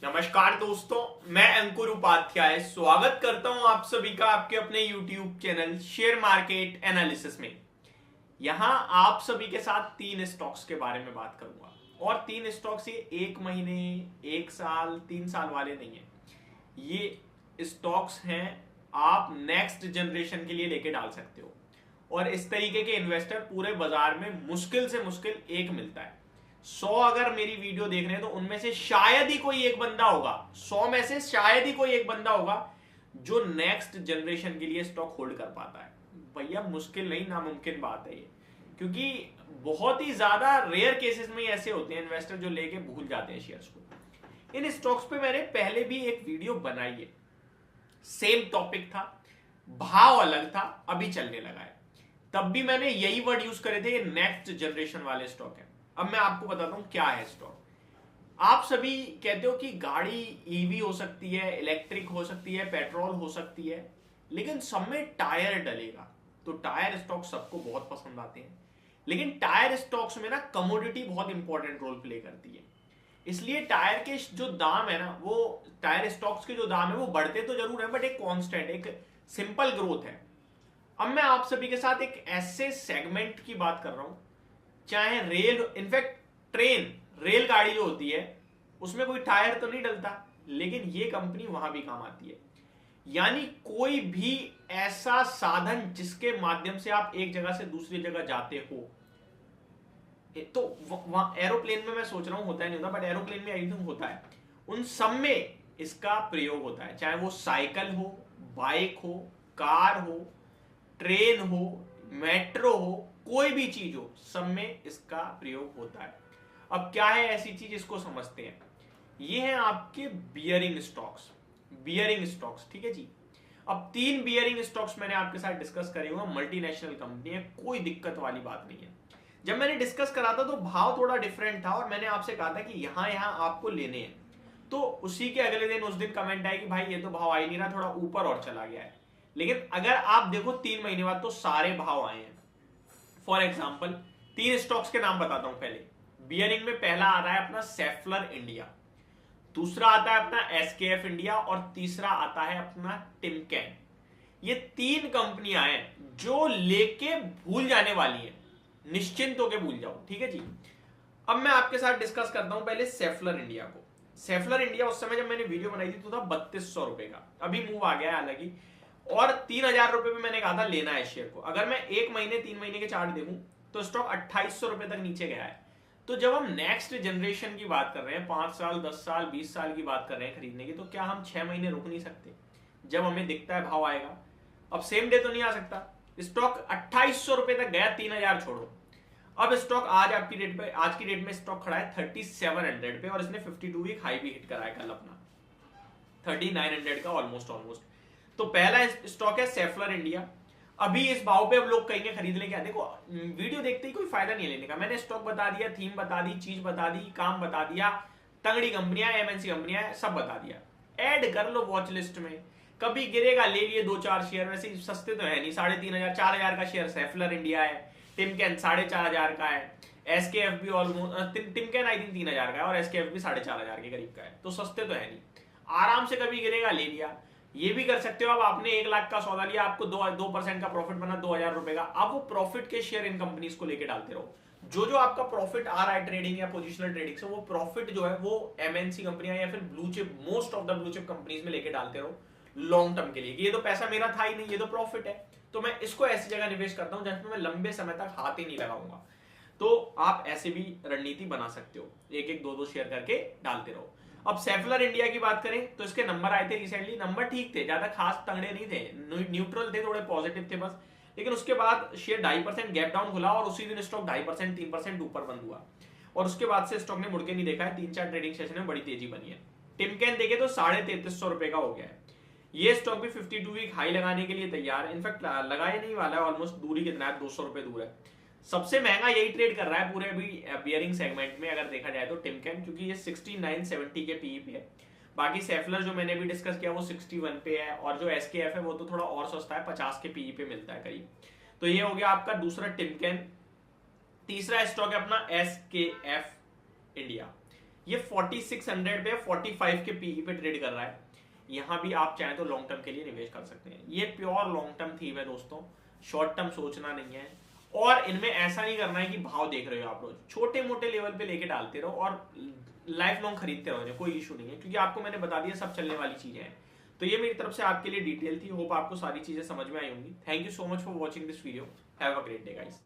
नमस्कार दोस्तों, मैं अंकुर उपाध्याय स्वागत करता हूं आप सभी का आपके अपने YouTube channel share market analysis में। यहां आप सभी के साथ तीन स्टॉक्स के बारे में बात करूंगा और तीन स्टॉक्स ये एक महीने, एक साल, 3 साल वाले नहीं है। ये स्टॉक्स हैं आप नेक्स्ट जनरेशन के लिए लेके डाल सकते हो और इस तरीके के इन्वेस्टर पूरे बाजार में मुश्किल से मुश्किल एक मिलता है। 100 अगर मेरी वीडियो देख रहे हैं तो उनमें से शायद ही कोई एक बंदा होगा, 100 में से शायद ही कोई एक बंदा होगा जो नेक्स्ट जनरेशन के लिए स्टॉक होल्ड कर पाता है। भैया मुश्किल नहीं, नामुमकिन बात है ये, क्योंकि बहुत ही ज्यादा रेयर केसेस में ऐसे होते हैं इन्वेस्टर जो लेके भूल जाते हैं शेयर्स को। इन स्टॉक्स पे मैंने पहले भी एक वीडियो बनाई है, सेम टॉपिक था, भाव अलग था, अभी चलने लगा है। तब भी मैंने यही वर्ड यूज करे थे, नेक्स्ट जनरेशन वाले स्टॉक है। अब मैं आपको बताता हूं क्या है स्टॉक। आप सभी कहते हो कि गाड़ी ईवी हो सकती है, इलेक्ट्रिक हो सकती है, पेट्रोल हो सकती है, लेकिन सब में टायर डलेगा। तो टायर स्टॉक सबको बहुत पसंद आते हैं, लेकिन टायर स्टॉक्स में ना कमोडिटी बहुत इंपॉर्टेंट रोल प्ले करती है। इसलिए टायर के जो दाम है ना, वो टायर स्टॉक्स के जो दाम है वो बढ़ते तो जरूर है, बट एक कांस्टेंट, एक सिंपल ग्रोथ है। अब मैं आप सभी के साथ एक ऐसे सेगमेंट की बात कर रहा हूं, चाहे रेल, इनफैक्ट ट्रेन, रेलगाड़ी जो होती है उसमें कोई टायर तो नहीं डलता, लेकिन ये कंपनी वहां भी काम आती है। यानी कोई भी ऐसा साधन जिसके माध्यम से आप एक जगह से दूसरी जगह जाते हो, तो वहां एरोप्लेन में मैं सोच रहा हूं होता है नहीं होता, बट एरोप्लेन में आई थिंक होता है, उन सब में इसका प्रयोग होता है। चाहे वो साइकिल हो, बाइक हो, कार हो, ट्रेन हो, मेट्रो हो, कोई भी चीज हो, सब में इसका प्रयोग होता है। अब क्या है ऐसी चीज, इसको समझते हैं। ये हैं आपके बियरिंग स्टॉक्स, बियरिंग स्टॉक्स, ठीक है जी। अब 3 बियरिंग स्टॉक्स मैंने आपके साथ डिस्कस करे हुए, मल्टीनेशनल कंपनी है, कोई दिक्कत वाली बात नहीं है। जब मैंने डिस्कस करा था तो भाव थोड़ा डिफरेंट था और मैंने आपसे कहा था कि यहां यहां आपको लेने हैं। तो उसी के अगले दिन उस दिन कमेंट आया कि भाई ये तो भाव आ ही नहीं रहा, थोड़ा ऊपर और चला गया है। लेकिन अगर आप देखो 3 महीने बाद तो सारे भाव आए हैं। फॉर एग्जाम्पल 3 स्टॉक्स के नाम बताता हूं। पहले बियरिंग में पहला आ रहा है अपना सेफलर इंडिया, दूसरा आता है अपना एसकेएफ इंडिया और तीसरा आता है अपना टिमकेन। ये 3 कंपनियां हैं जो लेके भूल जाने वाली हैं, निश्चिंत होके भूल जाओ, ठीक है जी। अब मैं आपके साथ डिस्कस करता हूं पहले सेफलर इंडिया को। सेफलर इंडिया उस समय जब मैंने वीडियो बनाई थी तो था 3200 रुपए का, अभी मूव आ गया है हालांकि, और 3000 रुपए में मैंने कहा था लेना है शेयर को। अगर मैं 1 महीने 3 महीने के चार्ट देखूं तो स्टॉक 2800 रुपए तक नीचे गया है। तो जब हम नेक्स्ट जनरेशन की बात कर रहे हैं, 5 साल, 10 साल, 20 साल की बात कर रहे हैं खरीदने की, तो क्या हम 6 महीने रुक नहीं सकते? जब हमें दिखता है भाव आएगा, अब सेम डे तो नहीं आ सकता। स्टॉक 2800 रुपए तक गया, 3000 छोड़ो। अब स्टॉक आज आपकी डेट पे, आज की डेट में स्टॉक खड़ा है 3700 पे और इसने 52 वीक हाई भी हिट करा है कल अपना, 3900 का, ऑलमोस्ट ऑलमोस्ट। तो पहला स्टॉक है सेफलर इंडिया। अभी इस भाव पे अब लोग कहेंगे खरीद ले क्या? देखो वीडियो देखते ही कोई फायदा नहीं है लेने का। मैंने स्टॉक बता दिया, थीम बता दी, चीज बता दी, काम बता दिया, तगड़ी कंपनियां, एमएनसी कंपनियां, सब बता दिया। ऐड कर लो वॉच लिस्ट में, कभी गिरेगा ले लिए 2-4 शेयर। वैसे सस्ते तो है नहीं, 3500 4000 का शेयर सेफलर इंडिया है, टिमकेन 4500 का है, एसकेएफ भी ऑलमोस्ट, टिमकेन आई थिंक 3000 का है और एसकेएफ भी 4500 के करीब का है, तो सस्ते तो है नहीं। आराम से कभी गिरेगा ले लिया। ये भी कर सकते हो, अब आपने 1 लाख का सौदा लिया, आपको 2% का प्रॉफिट बना 2000 रुपए का, आप वो प्रॉफिट के शेयर इन कंपनीज को लेके डालते रहो। जो जो आपका प्रॉफिट आ रहा है ट्रेडिंग या पोजिशनल ट्रेडिंग से, वो प्रॉफिट जो है वो एमएनसी कंपनियां या फिर blue chip, most of the blue chip companies में लेके डालते रहो लॉन्ग टर्म के लिए। ये तो पैसा मेरा था ही नहीं, ये तो प्रॉफिट है, तो मैं इसको ऐसी जगह निवेश करता हूं जिसमें मैं लंबे समय तक हाथ ही नहीं लगाऊंगा। तो आप ऐसे भी रणनीति बना सकते हो, 1-1, 2-2 शेयर करके डालते रहो। अब सेफलर इंडिया की बात करें तो इसके नंबर आए थे रिसेंटली, नंबर ठीक थे, ज्यादा खास तगड़े नहीं थे, न्यूट्रल थे, थोड़े पॉजिटिव थे बस। लेकिन उसके बाद शेयर 2.5% गैप डाउन खुला और उसी दिन स्टॉक 2.5% 3% ऊपर बंद हुआ और उसके बाद से स्टॉक ने मुड़ के नहीं देखा है। 3-4 ट्रेडिंग सेशन में बड़ी तेजी बनी है। टिमकेन देखे तो 3350 रुपए का हो गया है। ये स्टॉक भी 52 वीक हाई लगाने के लिए तैयार है, इनफैक्ट लगाए नहीं वाला है, ऑलमोस्ट दूरी कितना है, 200 रुपए दूर है। सबसे महंगा यही ट्रेड कर रहा है पूरे अभी बियरिंग सेगमेंट में अगर देखा जाए तो टिमकेन, क्योंकि ये 6970 के पीई पे है। बाकी सेफलर जो मैंने भी डिस्कस किया वो 61 पे है और जो एसकेएफ है वो तो थोड़ा और सस्ता है, 50 के पीई पे मिलता है करीब। तो ये हो गया आपका दूसरा टिमकेन। तीसरा स्टॉक है अपना एसकेएफ इंडिया। ये 4600 पे 45 के पीई पे ट्रेड कर रहा है। यहाँ भी आप चाहें तो लॉन्ग टर्म के लिए निवेश कर सकते हैं। ये प्योर लॉन्ग टर्म थीम है दोस्तों, शॉर्ट टर्म सोचना नहीं है। और इनमें ऐसा नहीं करना है कि भाव देख रहे हो आप रोज, छोटे मोटे लेवल पे लेके डालते रहो और लाइफ लॉन्ग खरीदते रहो, कोई इशू नहीं है, क्योंकि आपको मैंने बता दिया सब चलने वाली चीजें हैं। तो ये मेरी तरफ से आपके लिए डिटेल थी। होप आपको सारी चीजें समझ में आई होंगी। Thank you so much for watching this video. Have a great day guys.